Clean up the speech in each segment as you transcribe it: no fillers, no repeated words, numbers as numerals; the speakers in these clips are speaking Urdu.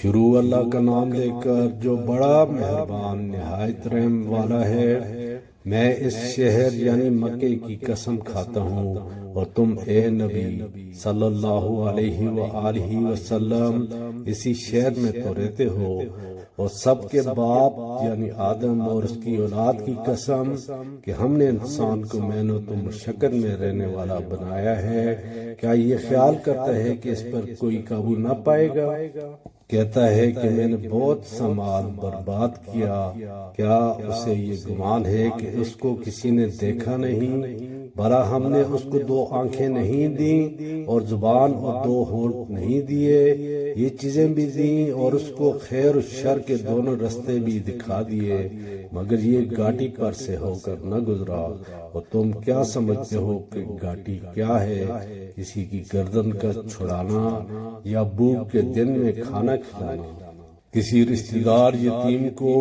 شروع اللہ کا نام لے کر جو بڑا مہربان نہایت رحم والا ہے۔ میں اس شہر یعنی مکے کی قسم کھاتا ہوں اور تم اے نبی صلی اللہ علیہ وآلہ وسلم اسی شہر میں تو رہتے ہو، اور سب کے باپ یعنی آدم اور اس کی اولاد کی قسم کہ ہم نے انسان کو محنت و مشقت میں رہنے والا بنایا ہے، کیا یہ خیال کرتا ہے کہ اس پر کوئی قابو نہ پائے گا؟ کہتا ہے کہ میں نے بہت سا مال برباد کیا، کیا اسے یہ گمان ہے کہ اس کو کسی نے دیکھا نہیں؟ بھلا ہم نے اس کو 2 آنکھیں نہیں دیں اور زبان اور 2 ہونٹ نہیں دیے؟ یہ چیزیں بھی دیں اور اس کو خیر و شر کے دونوں رستے بھی دکھا دیے، مگر یہ گاٹی پر سے ہو کر نہ گزرا۔ اور تم کیا سمجھتے ہو کہ گاٹی کیا ہے؟ کسی کی گردن کا چھڑانا یا بھوک کے دن میں کھانا کھلانا، کسی رشتہ دار یتیم کو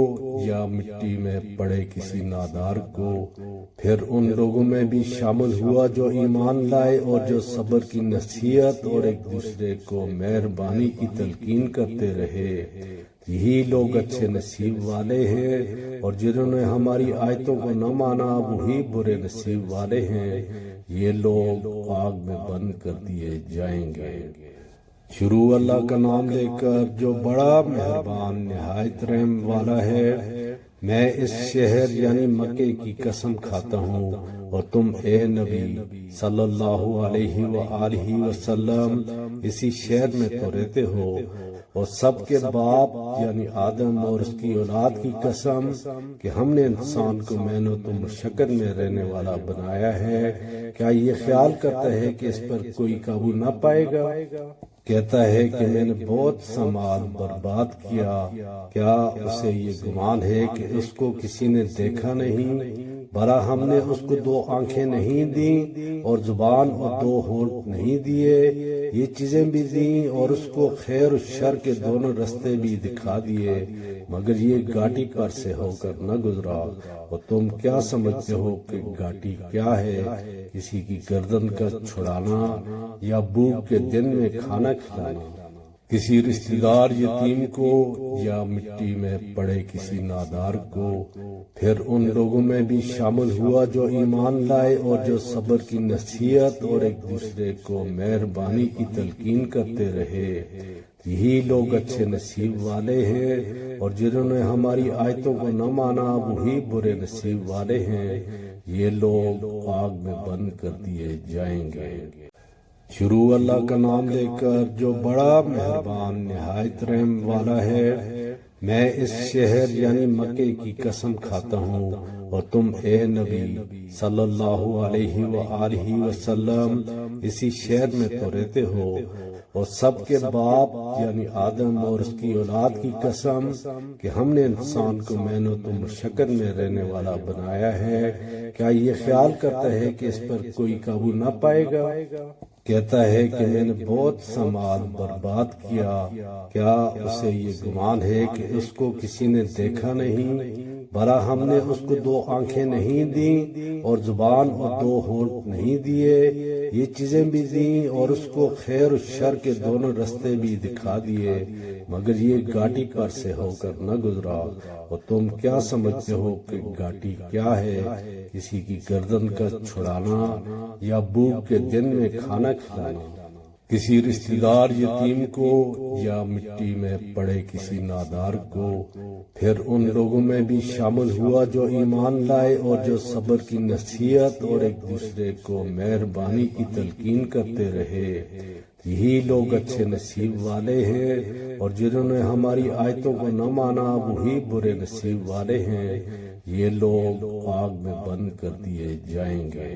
یا مٹی میں پڑے کسی نادار کو۔ پھر ان لوگوں میں بھی شامل ہوا جو ایمان لائے اور جو صبر کی نصیحت اور ایک دوسرے کو مہربانی کی تلقین کرتے رہے۔ یہی لوگ اچھے نصیب والے ہیں، اور جنہوں نے ہماری آیتوں کو نہ مانا وہی برے نصیب والے ہیں، یہ لوگ آگ میں بند کر دیے جائیں گے۔ شروع اللہ کا نام لے کر جو بڑا مہربان نہایت رحم والا ہے۔ میں اس شہر یعنی مکے کی قسم کھاتا ہوں اور تم اے نبی صلی اللہ علیہ وآلہ وسلم اسی شہر میں تو رہتے ہو، اور سب کے باپ یعنی آدم اور اس کی اولاد کی قسم کہ ہم نے انسان کو محنت و مشقت میں رہنے والا بنایا ہے، کیا یہ خیال کرتا ہے کہ اس پر کوئی قابو نہ پائے گا؟ کہتا ہے کہ میں نے بہت سا مال برباد کیا، کیا اسے یہ گمان ہے کہ اس کو کسی نے دیکھا نہیں؟ بھلا ہم نے اس کو 2 آنکھیں نہیں دیں اور زبان اور 2 ہونٹ نہیں دیے؟ یہ چیزیں بھی دیں اور اس کو خیر و شر کے دونوں رستے بھی دکھا دیے، مگر یہ گاٹی پر سے ہو کر نہ گزرا۔ اور تم کیا سمجھتے ہو کہ گاٹی کیا ہے؟ کسی کی گردن کا چھڑانا یا بھوک کے دن میں کھانا کھلانا، کسی رشتہ دار یتیم کو یا مٹی میں پڑے کسی نادار کو۔ پھر ان لوگوں میں بھی شامل ہوا جو ایمان لائے اور جو صبر کی نصیحت اور ایک دوسرے کو مہربانی کی تلقین کرتے رہے۔ یہی لوگ اچھے نصیب والے ہیں، اور جنہوں نے ہماری آیتوں کو نہ مانا وہی برے نصیب والے ہیں، یہ لوگ آگ میں بند کر دیے جائیں گے۔ شروع اللہ کا نام لے کر جو بڑا مہربان نہایت رحم والا ہے۔ میں اس شہر یعنی مکے کی قسم کھاتا ہوں اور تم اے نبی صلی اللہ علیہ وآلہ وسلم اسی شہر میں تو رہتے ہو، اور سب کے باپ یعنی آدم اور اس کی اولاد کی قسم کہ ہم نے انسان کو محنت و مشقت میں رہنے والا بنایا ہے، کیا یہ خیال کرتا ہے کہ اس پر کوئی قابو نہ پائے گا؟ کہتا ہے کہ میں نے بہت سا مال برباد کیا، کیا اسے یہ گمان ہے کہ اس کو کسی نے دیکھا نہیں؟ بھلا ہم نے اس کو 2 آنکھیں نہیں دیں اور زبان اور 2 ہونٹ نہیں دیے؟ یہ چیزیں بھی دیں اور اس کو خیر و شر کے دونوں رستے بھی دکھا دیے، مگر یہ گاٹی پر سے ہو کر نہ گزرا۔ اور تم کیا سمجھتے ہو کہ گاٹی کیا ہے؟ کسی کی گردن کا چھڑانا یا بھوک کے دن میں کھانا کھلانا، کسی رشتہ دار یتیم کو یا مٹی میں پڑے کسی نادار کو۔ پھر ان لوگوں میں بھی شامل ہوا جو ایمان لائے اور جو صبر کی نصیحت اور ایک دوسرے کو مہربانی کی تلقین کرتے رہے۔ یہی لوگ اچھے نصیب والے ہیں، اور جنہوں نے ہماری آیتوں کو نہ مانا وہی برے نصیب والے ہیں، یہ لوگ آگ میں بند کر دیے جائیں گے۔